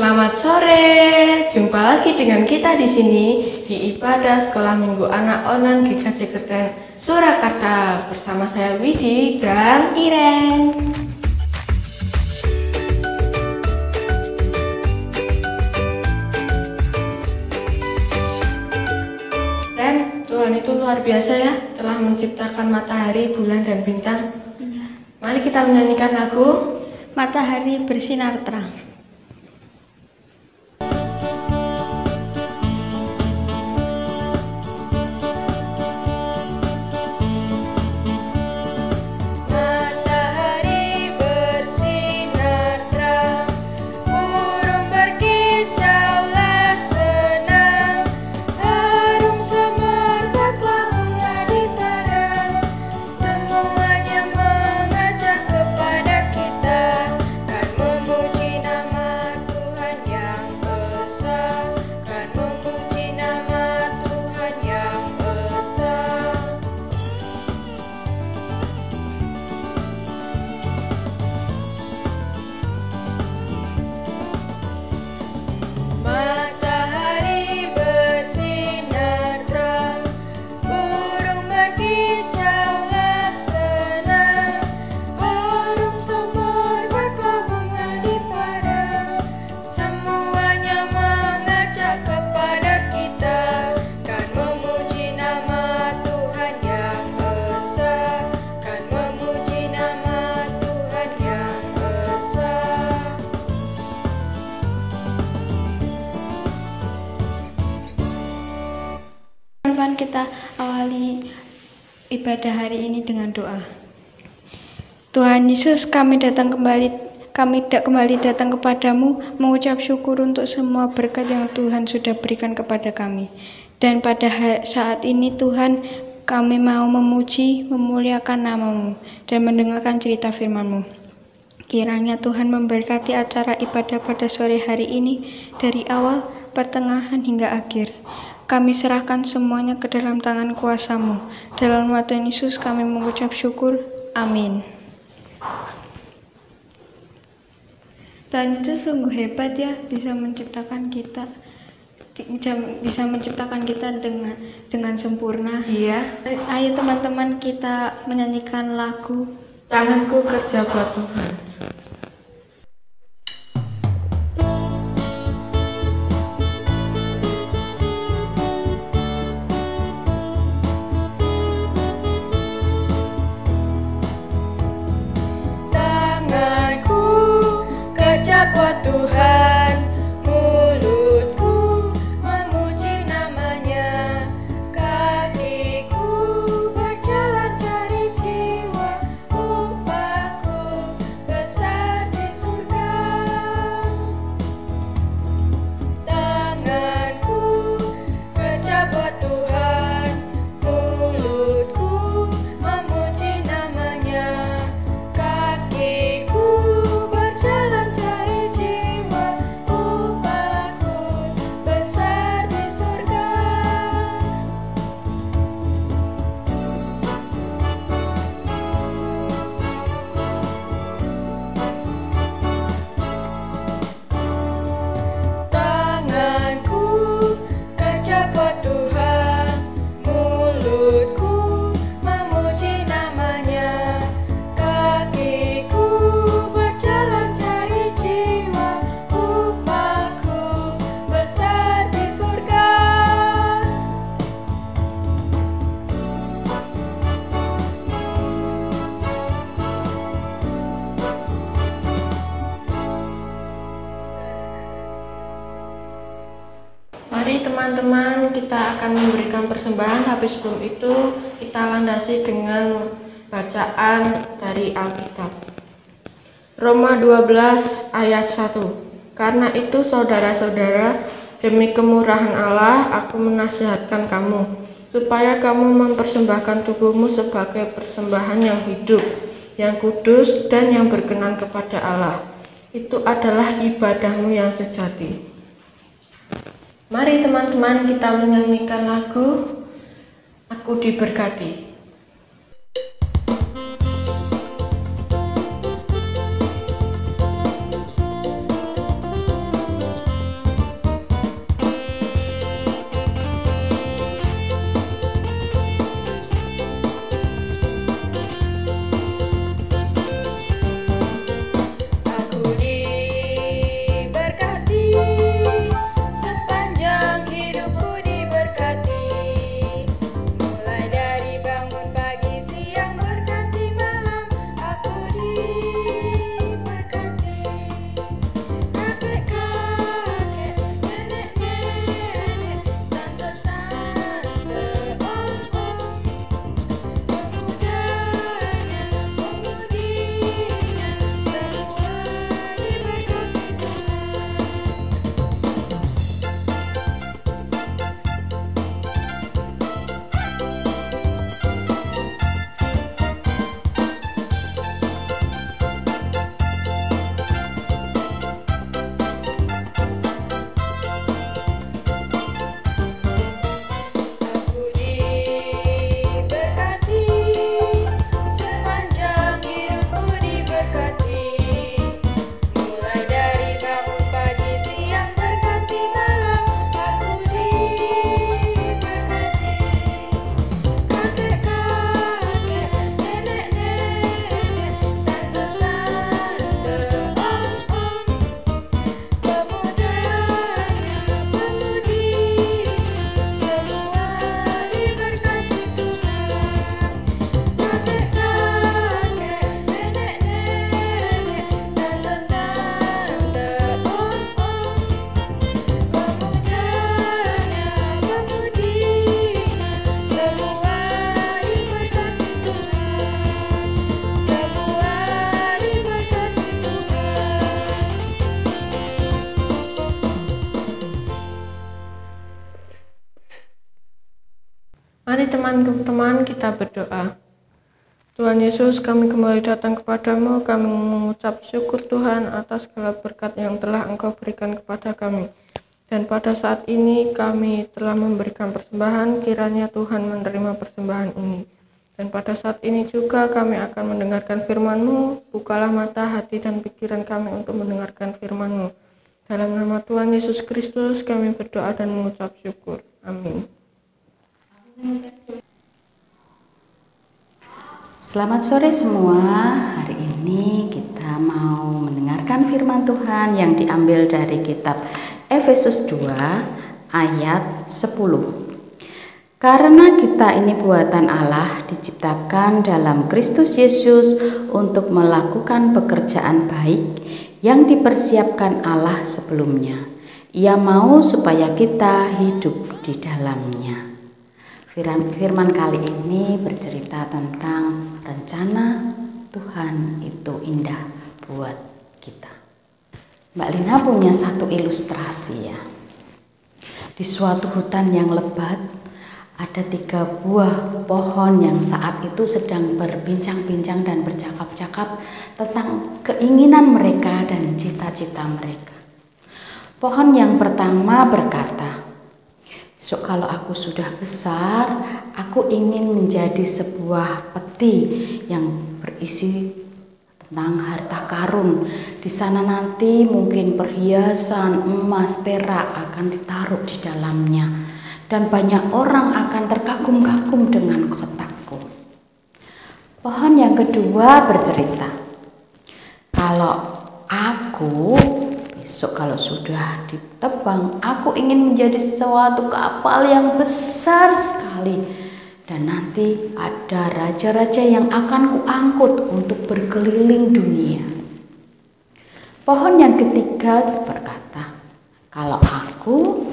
Selamat sore, jumpa lagi dengan kita di sini di ibadah Sekolah Minggu Anak Online GKJ Geden Surakarta bersama saya Widi dan Iren. Dan Tuhan itu luar biasa ya, telah menciptakan matahari, bulan dan bintang. Mari kita menyanyikan lagu Matahari bersinar terang. Matahari bersinar terang, burung berkicaulah senang, harum semerbaklah bunga di padang, semuanya mengajak kepada kita, kan memuji nama Tuhan yang esa, kan memuji nama Tuhan yang esa. Matahari bersinar terang, burung berkicaulah senang, harum semerbaklah bunga di padang, semuanya mengajak kepada kita, kan memuji nama Tuhan yang esa, kan memuji nama Tuhan yang esa. Teman-teman, kita awali ibadah hari ini dengan doa. Tuhan Yesus, kami kembali datang kepadamu mengucap syukur untuk semua berkat yang Tuhan sudah berikan kepada kami. Dan pada saat ini Tuhan, kami mau memuji, memuliakan namamu dan mendengarkan cerita firman-Mu. Kiranya Tuhan memberkati acara ibadah pada sore hari ini dari awal, pertengahan hingga akhir. Kami serahkan semuanya ke dalam tangan kuasa-Mu. Dalam nama Tuhan Yesus kami mengucap syukur. Amin. Tuhan itu sungguh hebat ya, bisa menciptakan kita dengan sempurna. Iya, Ayo teman-teman, kita menyanyikan lagu tanganku kerja buat Tuhan. Tanganku kerja buat Tuhan, mulutku memuji namanya, kakiku berjalan cari jiwa, upahku besar di surga. Tanganku kerja buat Tuhan, mulutku memuji namanya, kakiku berjalan cari jiwa, upahku besar di surga. Tanganku kerja buat Tuhan, mulutku memuji namanya, kakiku berjalan cari jiwa, upahku besar di surga. Mari teman-teman, kita akan memberikan persembahan, tapi sebelum itu kita landasi dengan bacaan dari Alkitab. Roma 12 ayat 1. Karena itu saudara-saudara, demi kemurahan Allah aku menasihatkan kamu, supaya kamu mempersembahkan tubuhmu sebagai persembahan yang hidup, yang kudus dan yang berkenan kepada Allah. Itu adalah ibadahmu yang sejati. Mari teman-teman, kita menyanyikan lagu Aku Diberkati. Mari teman-teman kita berdoa. Tuhan Yesus, kami kembali datang kepadamu, kami mengucap syukur Tuhan atas segala berkat yang telah Engkau berikan kepada kami. Dan pada saat ini kami telah memberikan persembahan, kiranya Tuhan menerima persembahan ini. Dan pada saat ini juga kami akan mendengarkan firman-Mu, bukalah mata, hati, dan pikiran kami untuk mendengarkan firman-Mu. Dalam nama Tuhan Yesus Kristus kami berdoa dan mengucap syukur. Amin. Selamat sore semua. Hari ini kita mau mendengarkan firman Tuhan yang diambil dari kitab Efesus 2 ayat 10. Karena kita ini buatan Allah, diciptakan dalam Kristus Yesus untuk melakukan pekerjaan baik yang dipersiapkan Allah sebelumnya. Ia mau supaya kita hidup di dalamnya. Firman kali ini bercerita tentang rencana Tuhan itu indah buat kita. Mbak Lina punya satu ilustrasi ya. Di suatu hutan yang lebat ada 3 buah pohon yang saat itu sedang berbincang-bincang dan bercakap-cakap tentang keinginan mereka dan cita-cita mereka. Pohon yang pertama berkata, "So, kalau aku sudah besar, aku ingin menjadi sebuah peti yang berisi tentang harta karun. Di sana nanti mungkin perhiasan, emas, perak akan ditaruh di dalamnya. Dan banyak orang akan terkagum-kagum dengan kotakku." Pohon yang kedua bercerita, "Kalau aku besok kalau sudah ditebang, aku ingin menjadi suatu kapal yang besar sekali. Dan nanti ada raja-raja yang akan kuangkut untuk berkeliling dunia." Pohon yang ketiga berkata, "Kalau aku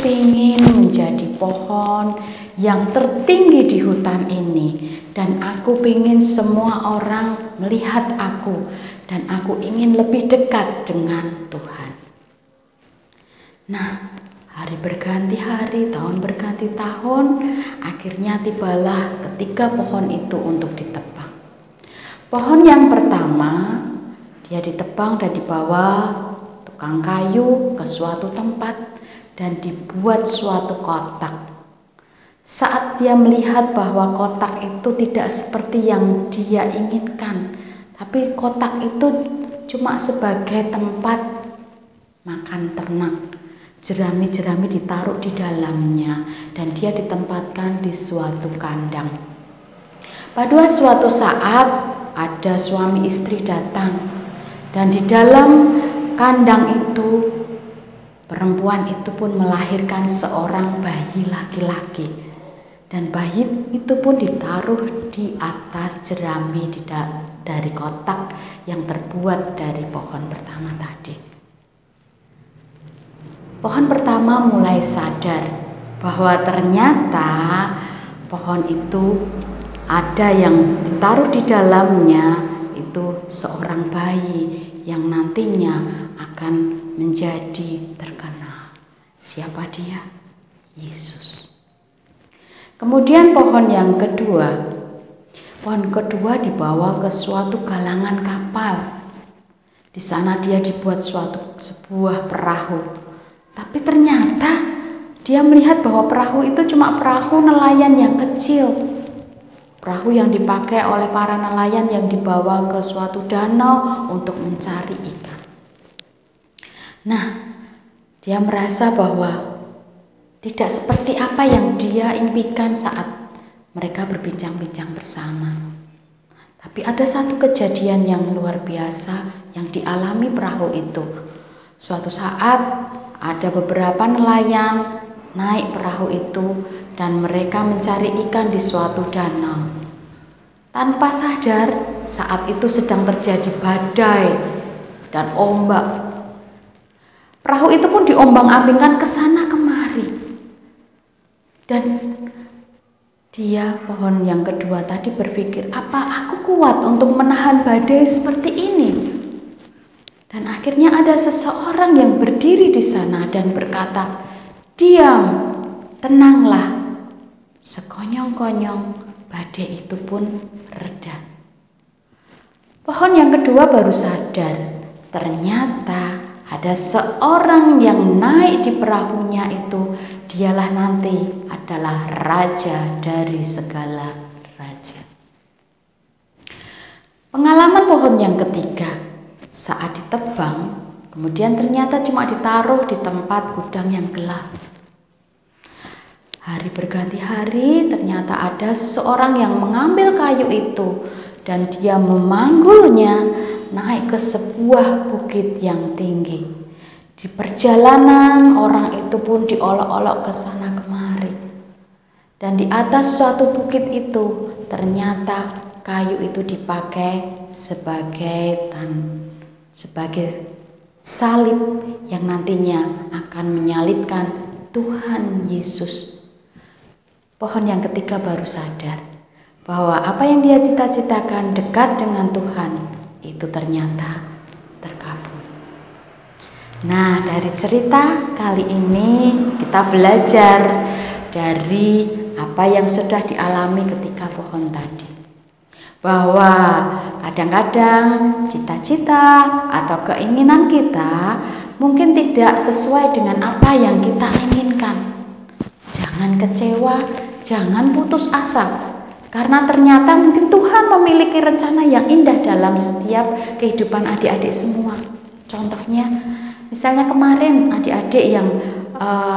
ingin menjadi pohon yang tertinggi di hutan ini. Dan aku ingin semua orang melihat aku. Dan aku ingin lebih dekat dengan Tuhan." Nah, hari berganti hari, tahun berganti tahun, akhirnya tibalah ketiga pohon itu untuk ditebang. Pohon yang pertama, dia ditebang dan dibawa tukang kayu ke suatu tempat dan dibuat suatu kotak. Saat dia melihat bahwa kotak itu tidak seperti yang dia inginkan, tapi kotak itu cuma sebagai tempat makan ternak. Jerami-jerami ditaruh di dalamnya dan dia ditempatkan di suatu kandang. Pada suatu saat ada suami istri datang dan di dalam kandang itu perempuan itu pun melahirkan seorang bayi laki-laki. Dan bayi itu pun ditaruh di atas jerami dari kotak yang terbuat dari pohon pertama tadi. Pohon pertama mulai sadar bahwa ternyata pohon itu ada yang ditaruh di dalamnya itu seorang bayi yang nantinya akan menjadi terkenal. Siapa dia? Yesus. Kemudian pohon kedua dibawa ke suatu galangan kapal. Di sana dia dibuat sebuah perahu. Tapi ternyata dia melihat bahwa perahu itu cuma perahu nelayan yang kecil. Perahu yang dipakai oleh para nelayan yang dibawa ke suatu danau untuk mencari ikan. Nah, dia merasa bahwa tidak seperti apa yang dia impikan saat mereka berbincang-bincang bersama. Tapi ada satu kejadian yang luar biasa yang dialami perahu itu. Suatu saat ada beberapa nelayan naik perahu itu dan mereka mencari ikan di suatu danau. Tanpa sadar, saat itu sedang terjadi badai dan ombak. Perahu itu pun diombang-ambingkan ke sana kemari. Dan dia, pohon yang kedua tadi, berpikir, apa aku kuat untuk menahan badai seperti ini? Dan akhirnya ada seseorang yang berdiri di sana dan berkata, "Diam, tenanglah, sekonyong-konyong badai itu pun reda. Pohon yang kedua baru sadar, ternyata ada seorang yang naik di perahunya itu, dialah nanti adalah raja dari segala raja. Pengalaman pohon yang ketiga, saat ditebang, kemudian ternyata cuma ditaruh di tempat gudang yang gelap. Hari berganti hari, ternyata ada seorang yang mengambil kayu itu dan dia memanggulnya naik ke sebuah bukit yang tinggi. Di perjalanan orang itu pun diolok-olok ke sana kemari. Dan di atas suatu bukit itu ternyata kayu itu dipakai sebagai salib yang nantinya akan menyalibkan Tuhan Yesus. Pohon yang ketiga baru sadar bahwa apa yang dia cita-citakan dekat dengan Tuhan itu ternyata terkabul. Nah, dari cerita kali ini kita belajar dari apa yang sudah dialami ketika pohon tadi. Bahwa kadang-kadang cita-cita atau keinginan kita mungkin tidak sesuai dengan apa yang kita inginkan. Jangan kecewa, jangan putus asa. Karena ternyata mungkin Tuhan memiliki rencana yang indah dalam setiap kehidupan adik-adik semua. Contohnya, misalnya kemarin adik-adik yang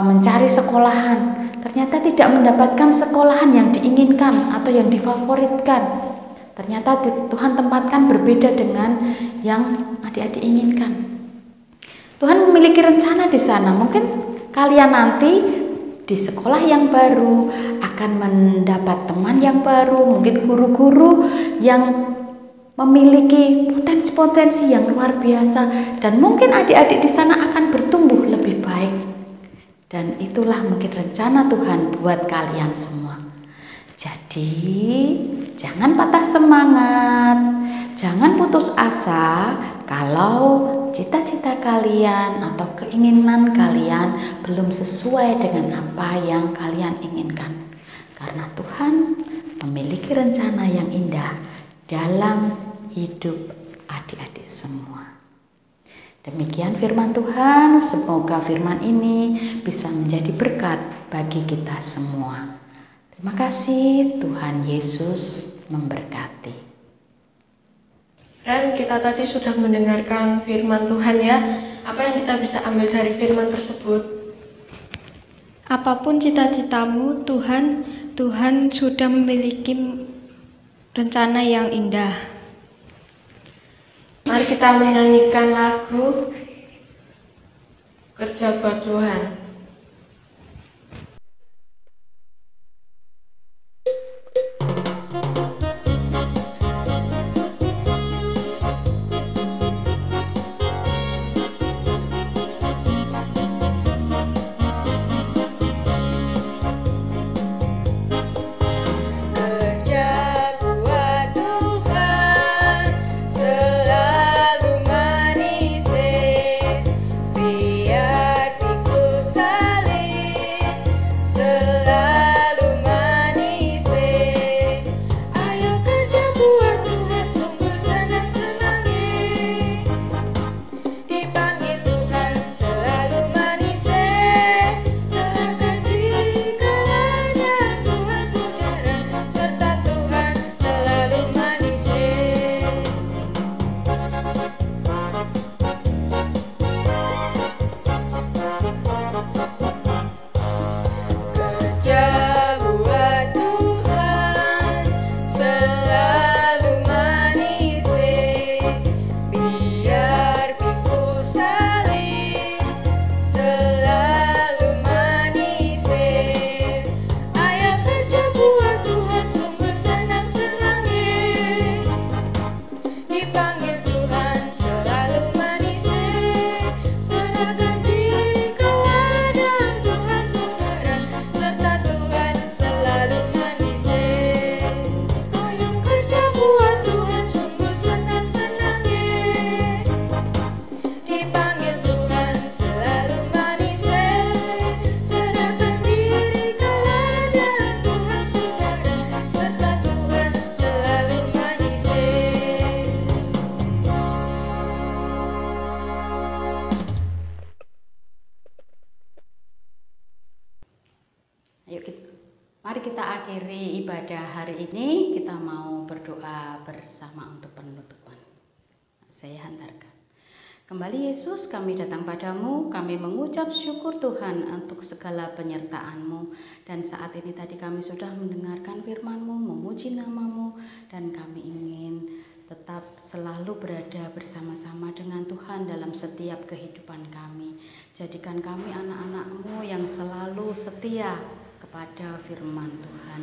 mencari sekolahan, ternyata tidak mendapatkan sekolahan yang diinginkan atau yang difavoritkan. Ternyata Tuhan tempatkan berbeda dengan yang adik-adik inginkan. Tuhan memiliki rencana di sana. Mungkin kalian nanti di sekolah yang baru akan mendapat teman yang baru, mungkin guru-guru yang memiliki potensi-potensi yang luar biasa, dan mungkin adik-adik di sana akan bertumbuh lebih baik. Dan itulah mungkin rencana Tuhan buat kalian semua. Jadi jangan patah semangat, jangan putus asa kalau cita-cita kalian atau keinginan kalian belum sesuai dengan apa yang kalian inginkan. Karena Tuhan memiliki rencana yang indah dalam hidup adik-adik semua. Demikian firman Tuhan, semoga firman ini bisa menjadi berkat bagi kita semua. Terima kasih, Tuhan Yesus memberkati. Dan kita tadi sudah mendengarkan firman Tuhan ya. Apa yang kita bisa ambil dari firman tersebut? Apapun cita-citamu, Tuhan sudah memiliki rencana yang indah. Mari kita menyanyikan lagu Kerja Buat Tuhan. Selalu manis, biar pikul Mari kita akhiri ibadah hari ini. Kita mau berdoa bersama untuk penutupan. Saya hantarkan. Kembali Yesus, kami datang padamu, kami mengucap syukur Tuhan untuk segala penyertaan-Mu. Dan saat ini tadi kami sudah mendengarkan firman-Mu, memuji nama-Mu, dan kami ingin tetap selalu berada bersama-sama dengan Tuhan dalam setiap kehidupan kami. Jadikan kami anak-anak-Mu yang selalu setia kepada firman Tuhan.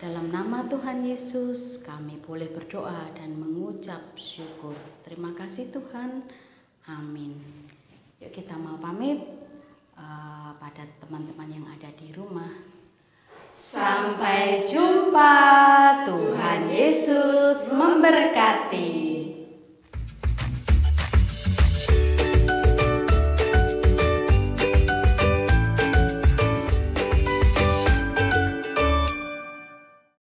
Dalam nama Tuhan Yesus, kami boleh berdoa dan mengucap syukur. Terima kasih Tuhan. Amin. Yuk kita mau pamit pada teman-teman yang ada di rumah. Sampai jumpa. Tuhan Yesus memberkati.